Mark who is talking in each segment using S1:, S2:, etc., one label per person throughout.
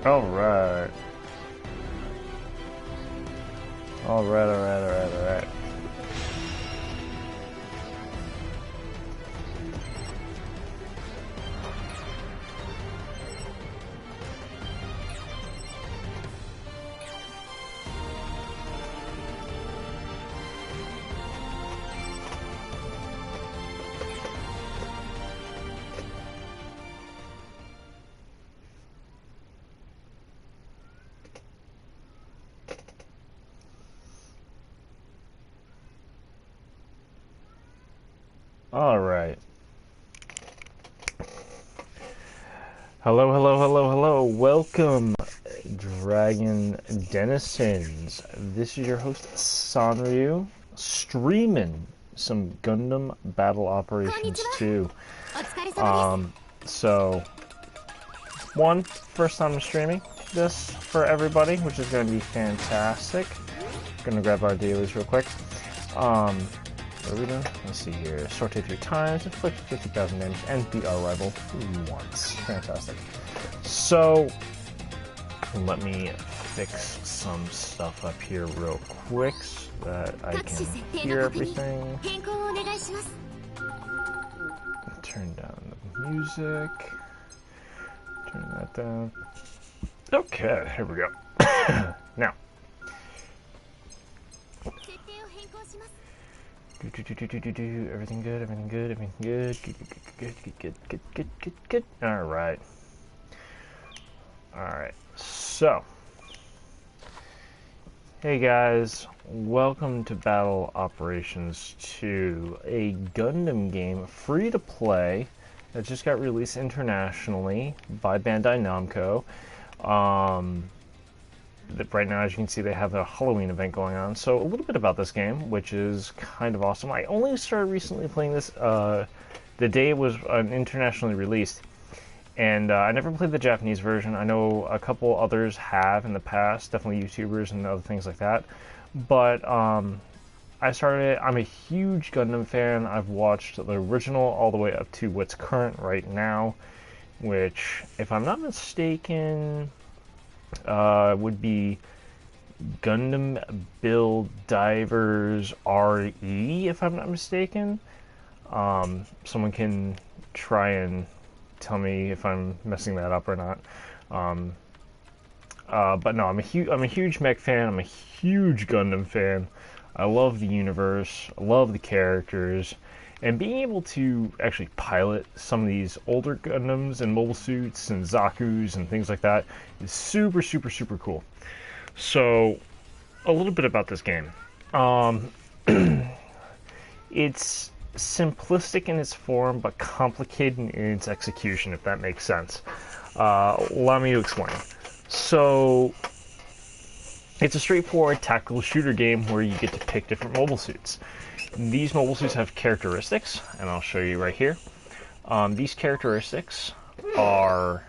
S1: Alright. Alright. Alright. Hello. Welcome, Dragon Denizens. This is your host, Sanryu, streaming some Gundam Battle Operations 2. So, first time I'm streaming this for everybody, which is going to be fantastic. Gonna grab our dailies real quick. What are we doing? Let's see here. Sorted 3 times, inflict 50,000 damage, and beat our rival once. Fantastic. So, let me fix some stuff up here real quick so that I can hear everything. Turn down the music. Turn that down. Okay, here we go. Now. Everything good. Good. Alright. So, hey guys, welcome to Battle Operations 2, a Gundam game, free to play, that just got released internationally by Bandai Namco. Right now, as you can see, they have a Halloween event going on. So a little bit about this game, which is kind of awesome. I only started recently playing this the day it was internationally released. And I never played the Japanese version. I know a couple others have in the past, definitely YouTubers and other things like that. But I started it. I'm a huge Gundam fan. I've watched the original all the way up to what's current right now, which, if I'm not mistaken, would be Gundam Build Divers RE, if I'm not mistaken. Someone can try and tell me if I'm messing that up or not. But no, I'm a huge mech fan. I'm a huge Gundam fan. I love the universe. I love the characters. And being able to actually pilot some of these older Gundams and mobile suits and Zakus and things like that is super cool. So, a little bit about this game. It's simplistic in its form, but complicated in its execution, if that makes sense. Allow me to explain. So, it's a straightforward tactical shooter game where you get to pick different mobile suits. These mobile suits have characteristics, and I'll show you right here. These characteristics are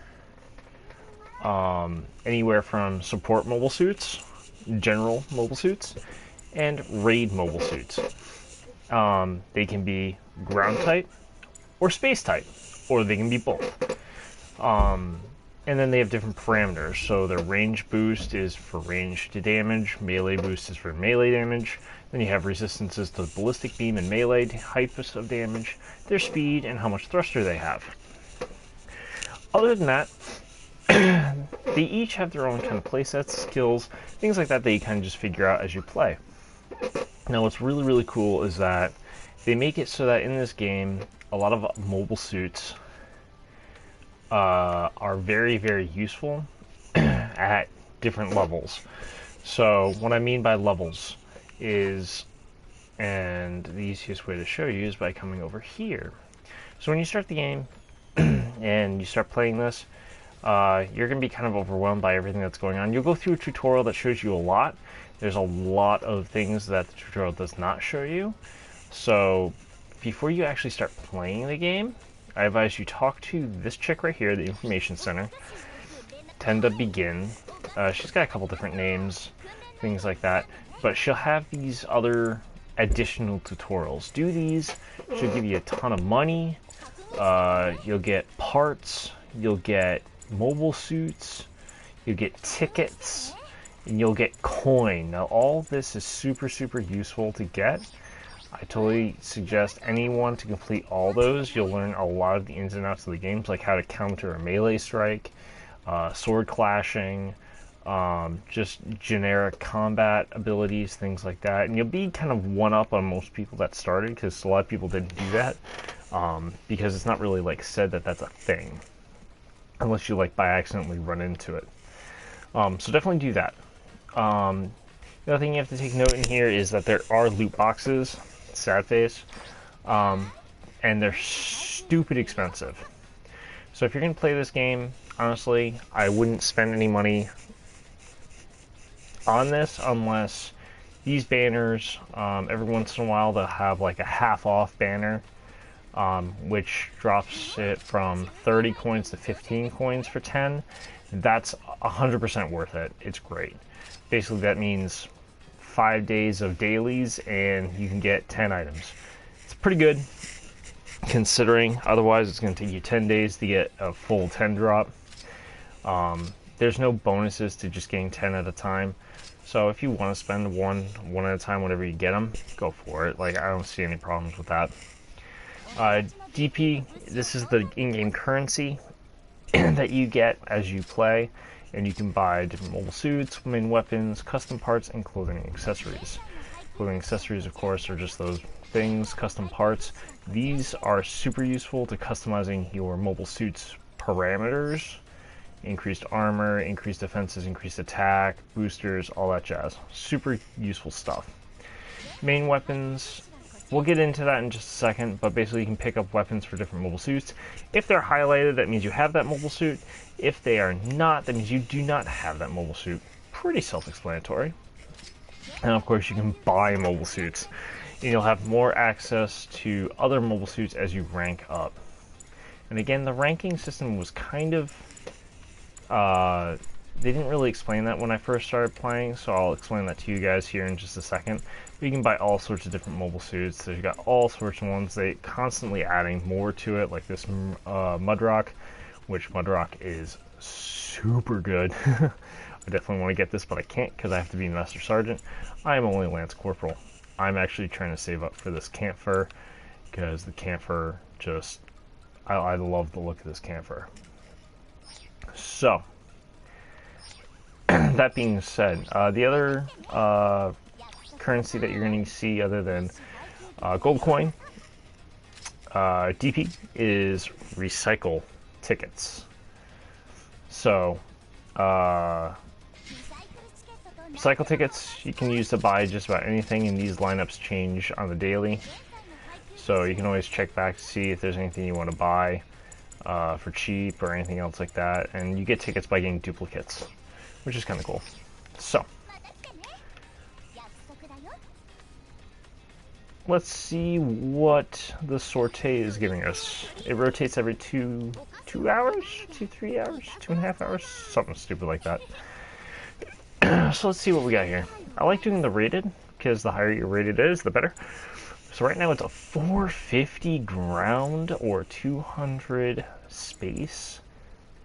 S1: anywhere from support mobile suits, general mobile suits, and raid mobile suits. They can be ground type or space type, or they can be both. And then they have different parameters. So their range boost is for range to damage, melee boost is for melee damage. Then you have resistances to ballistic beam and melee types of damage, their speed, and how much thruster they have. Other than that, they each have their own kind of playsets, skills, things like that you kind of just figure out as you play. Now what's really cool is that they make it so that in this game, a lot of mobile suits are very useful at different levels. So what I mean by levels is, and the easiest way to show you is by coming over here. So when you start the game and you start playing this, you're going to be kind of overwhelmed by everything that's going on. You'll go through a tutorial that shows you a lot. There's a lot of things that the tutorial does not show you. So before you actually start playing the game, I advise you talk to this chick right here, the information center, Tenda Begin. She's got a couple different names, things like that, but she'll have these other additional tutorials. Do these, she'll give you a ton of money, you'll get parts, you'll get mobile suits, you'll get tickets, and you'll get coin. Now all of this is super useful to get. I totally suggest anyone to complete all those. You'll learn a lot of the ins and outs of the games, like how to counter a melee strike, sword clashing, just generic combat abilities, things like that. And you'll be kind of one up on most people that started, because a lot of people didn't do that, because it's not really like said that that's a thing, unless you like by accidentally run into it. So definitely do that. The other thing you have to take note in here is that there are loot boxes, sad face, and they're stupid expensive. So if you're going to play this game, honestly, I wouldn't spend any money on this unless these banners, every once in a while they'll have like a half off banner, which drops it from 30 coins to 15 coins for 10. That's 100% worth it. It's great. Basically that means 5 days of dailies and you can get 10 items. It's pretty good considering otherwise it's going to take you 10 days to get a full 10 drop. There's no bonuses to just getting 10 at a time. So if you want to spend one at a time whenever you get them, go for it. Like, I don't see any problems with that. DP, this is the in-game currency that you get as you play, and you can buy different mobile suits, main weapons, custom parts, and clothing and accessories. Clothing and accessories, of course, are just those things, custom parts. These are super useful to customizing your mobile suits parameters. Increased armor, increased defenses, increased attack, boosters, all that jazz. Super useful stuff. Main weapons, we'll get into that in just a second, but basically you can pick up weapons for different mobile suits. If they're highlighted, that means you have that mobile suit. If they are not, that means you do not have that mobile suit. Pretty self-explanatory. And of course you can buy mobile suits. And you'll have more access to other mobile suits as you rank up. And again, the ranking system was kind of... they didn't really explain that when I first started playing, so I'll explain that to you guys here in just a second. But you can buy all sorts of different mobile suits. So you got all sorts of ones. They constantly adding more to it, like this Mudrock, which Mudrock is super good. I definitely want to get this, but I can't because I have to be Master Sergeant. I am only Lance Corporal. I'm actually trying to save up for this Camphor, because the Camphor just... I love the look of this Camphor. So, that being said, the other currency that you're going to see other than gold coin, DP, is recycle tickets. So, recycle tickets you can use to buy just about anything, and these lineups change on the daily. So you can always check back to see if there's anything you want to buy for cheap or anything else like that. And you get tickets by getting duplicates, which is kind of cool. So, let's see what the sortie is giving us. It rotates every 2 hours, 3 hours, 2.5 hours, something stupid like that. So let's see what we got here. I like doing the rated, because the higher your rated is, the better. So right now it's a 450 ground or 200 space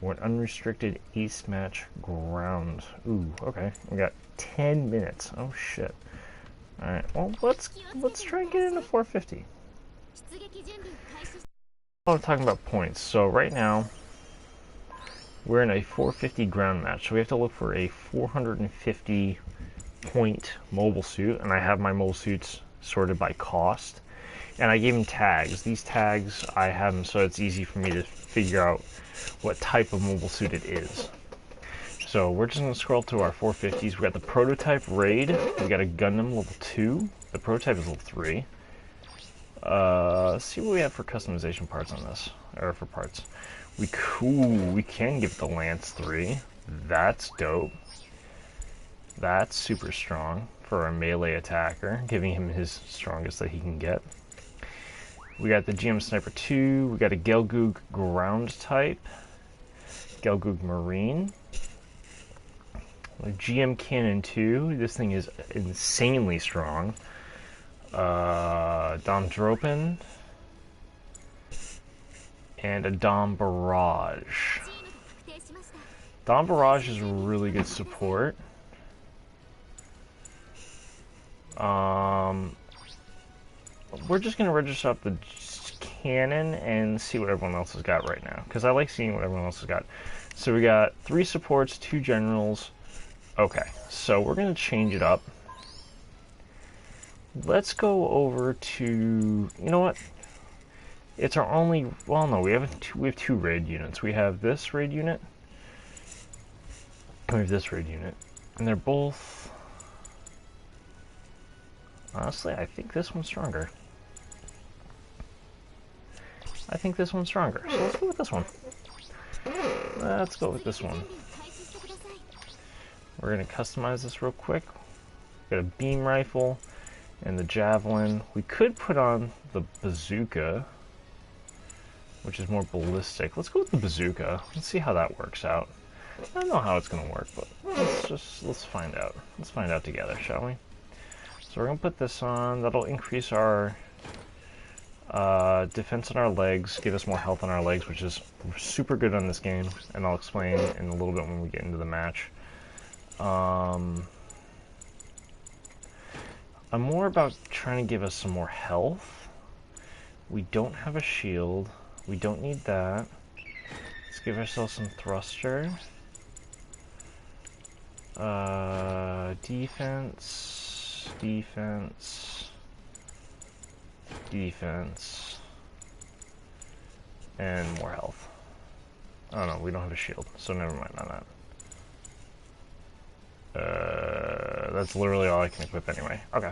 S1: or an unrestricted ace match ground. Ooh, okay. We got 10 minutes. Oh shit. Alright, well let's try and get into 450. I'm talking about points. So right now we're in a 450 ground match. So we have to look for a 450 point mobile suit, and I have my mobile suits sorted by cost, and I gave them tags. These tags, I have them so it's easy for me to figure out what type of mobile suit it is. So we're just going to scroll to our 450s. We got the prototype raid. We got a Gundam level 2. The prototype is level 3. Let's see what we have for customization parts on this, or for parts. We can give the Lance 3. That's dope. That's super strong for a melee attacker, giving him his strongest that he can get. We got the GM Sniper 2, we got a Gelgoog ground type, Gelgoog Marine, a GM Cannon 2, this thing is insanely strong, Dom Dropen, and a Dom Barrage. Don Barrage is really good support. We're just going to register up the cannon and see what everyone else has got right now, because I like seeing what everyone else has got. So we got 3 supports, 2 generals. Okay, so we're going to change it up. Let's go over to, you know what? It's our only, well, no, we have 2 raid units. We have this raid unit, and we have this raid unit, and they're both, honestly, I think this one's stronger. I think this one's stronger, so let's go with this one. Let's go with this one. We're going to customize this real quick. Got a beam rifle and the javelin. We could put on the bazooka, which is more ballistic. Let's go with the bazooka. Let's see how that works out. I don't know how it's going to work, but let's find out. Let's find out together, shall we? So we're going to put this on. That'll increase our defense on our legs, give us more health on our legs, which is super good on this game, and I'll explain in a little bit when we get into the match. I'm more about trying to give us some more health. We don't have a shield. We don't need that. Let's give ourselves some thruster. Defense, and more health. Oh no, we don't have a shield, so never mind on that. That's literally all I can equip anyway. Okay.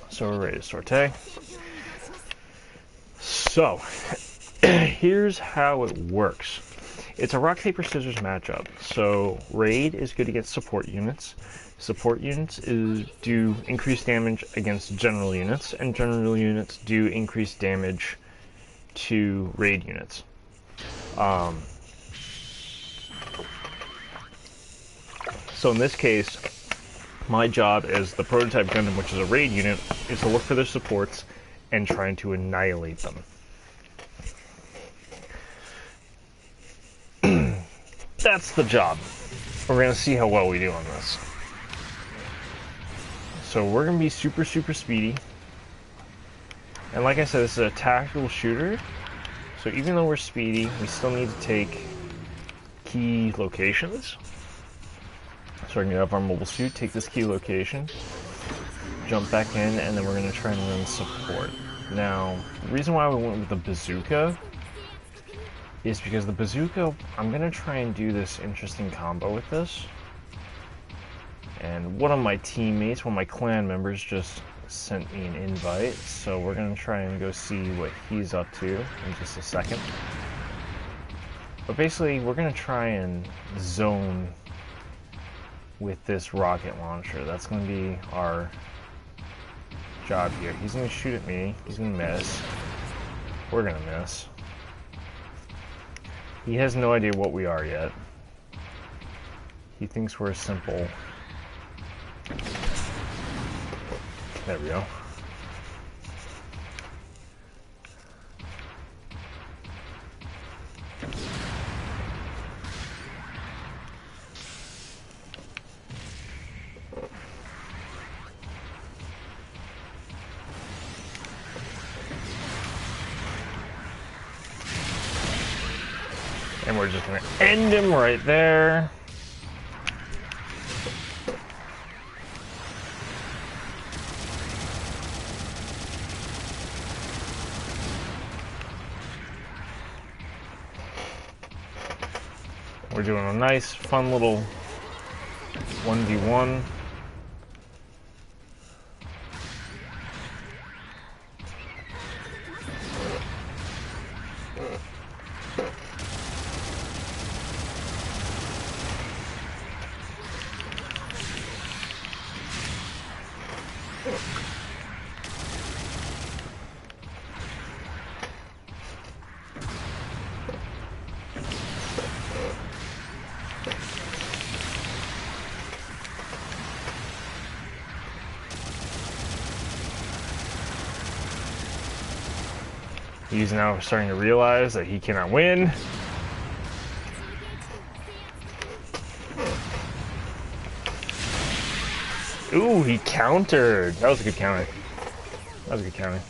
S1: So we're ready to sortie. So, here's how it works. It's a rock, paper, scissors matchup. So, raid is good against support units. Support units do increased damage against general units, and general units do increased damage to raid units. So in this case, my job as the prototype Gundam, which is a raid unit, is to look for their supports and trying to annihilate them. That's the job. We're going to see how well we do on this. So we're going to be super, super speedy. And like I said, this is a tactical shooter. So even though we're speedy, we still need to take key locations. So we're going to get up our mobile suit, take this key location, jump back in, and then we're going to try and run support. Now, the reason why we went with the bazooka is because the bazooka, I'm going to try and do this interesting combo with this. And one of my teammates, one of my clan members, just sent me an invite, so we're going to try and go see what he's up to in just a second. But basically, we're going to try and zone with this rocket launcher. That's going to be our job here. He's going to shoot at me. He's going to miss. We're going to miss. He has no idea what we are yet. He thinks we're simple. There we go. And we're just going to end him right there. We're doing a nice, fun little 1v1. He's now starting to realize that he cannot win. Ooh, he countered. That was a good counter. That was a good counter.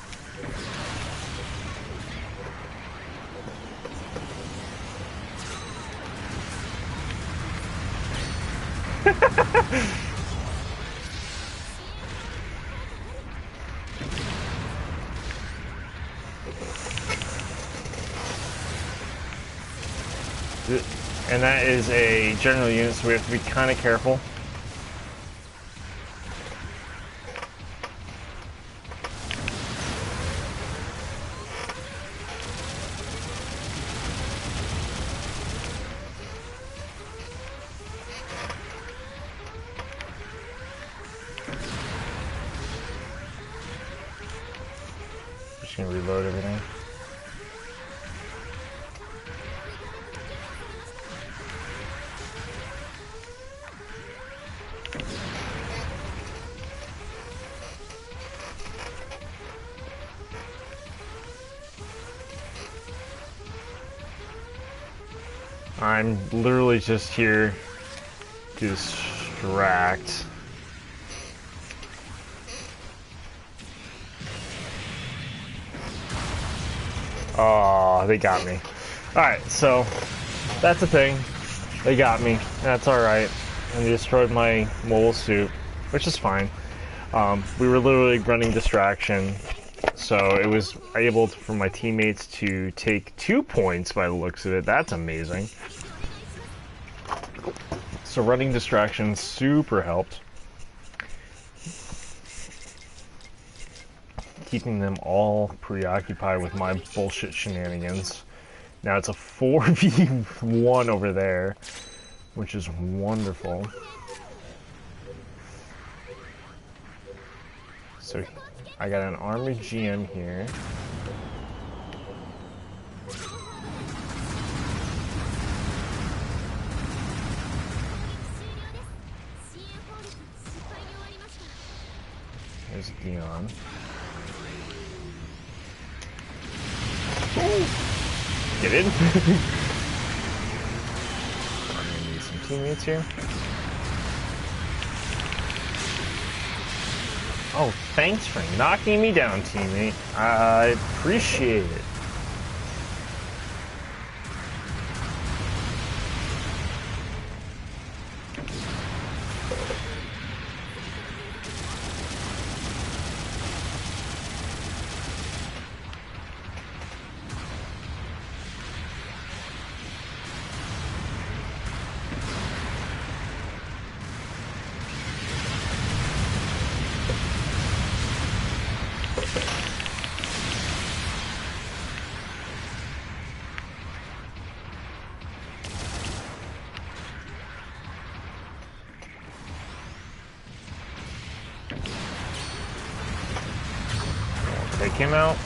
S1: And that is a general unit, so we have to be kind of careful. Just gonna reload everything. I'm literally just here to distract. Oh, they got me. Alright, so that's the thing. They got me. That's alright. And they destroyed my mobile suit, which is fine. We were literally running distraction, so it was able for my teammates to take 2 points by the looks of it. That's amazing. So running distraction super helped. Keeping them all preoccupied with my bullshit shenanigans. Now it's a 4v1 over there, which is wonderful. So I got an armored GM here. There's Dion. Get in. I'm gonna need some teammates here. Oh, thanks for knocking me down, teammate. I appreciate it. Take him out.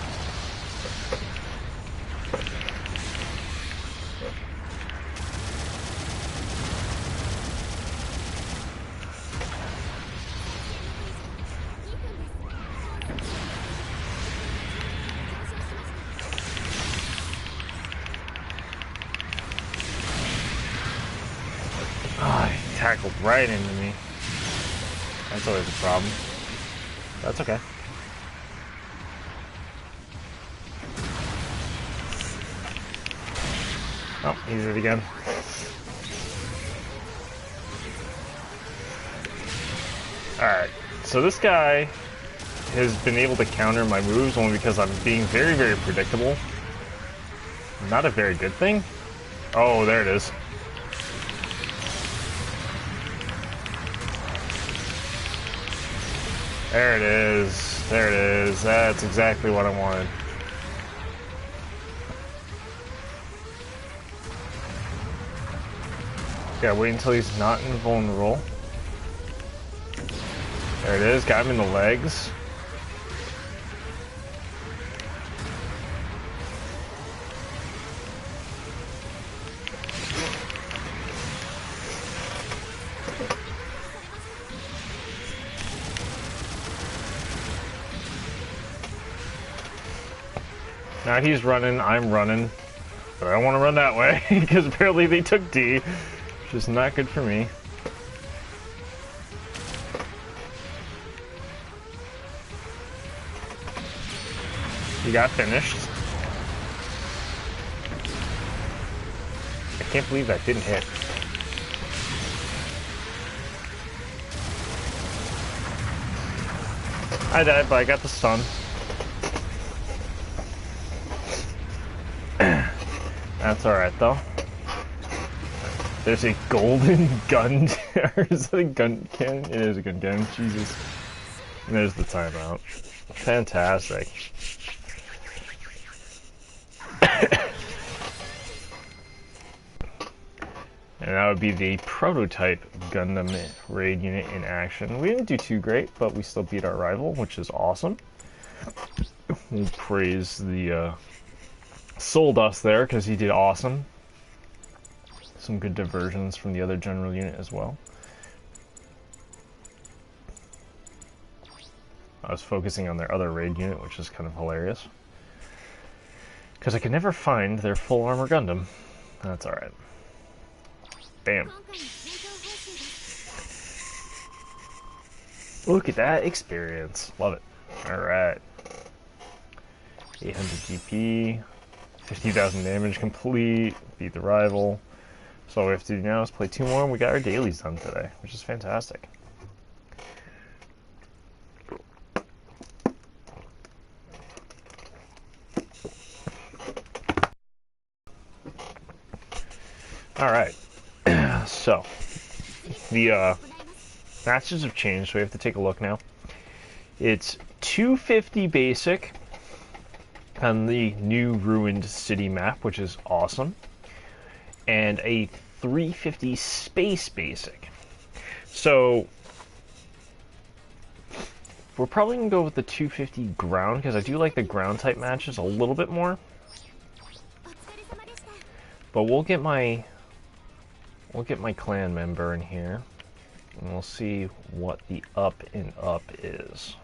S1: Ah, he tackled right into me. That's always a problem. That's okay. Oh, he's it again. Alright, so this guy has been able to counter my moves only because I'm being very, very predictable. Not a very good thing. Oh, there it is. There it is. There it is. That's exactly what I wanted. Yeah, wait until he's not invulnerable. There it is, got him in the legs. Now he's running, I'm running. But I don't want to run that way, because apparently they took D. Which is not good for me. You got finished. I can't believe that didn't hit. I died, but I got the stun. That's alright, though. There's a golden gun. Is that a gun cannon? It is a gun cannon. Jesus. And there's the timeout. Fantastic. And that would be the prototype Gundam raid unit in action. We didn't do too great, but we still beat our rival, which is awesome. We'll praise the Soul Dust there, because he did awesome. Some good diversions from the other general unit as well. I was focusing on their other raid unit, which is kind of hilarious. Because I could never find their full armor Gundam. That's alright. Bam. Look at that experience. Love it. Alright. 800 GP. 50,000 damage complete. Beat the rival. So all we have to do now is play 2 more and we got our dailies done today, which is fantastic. Alright. So, the matches have changed, so we have to take a look now. It's 250 basic on the new ruined city map, which is awesome, and a 350 space basic. So we're probably gonna go with the 250 ground, because I do like the ground type matches a little bit more. But we'll get my clan member in here, and we'll see what the up and up is.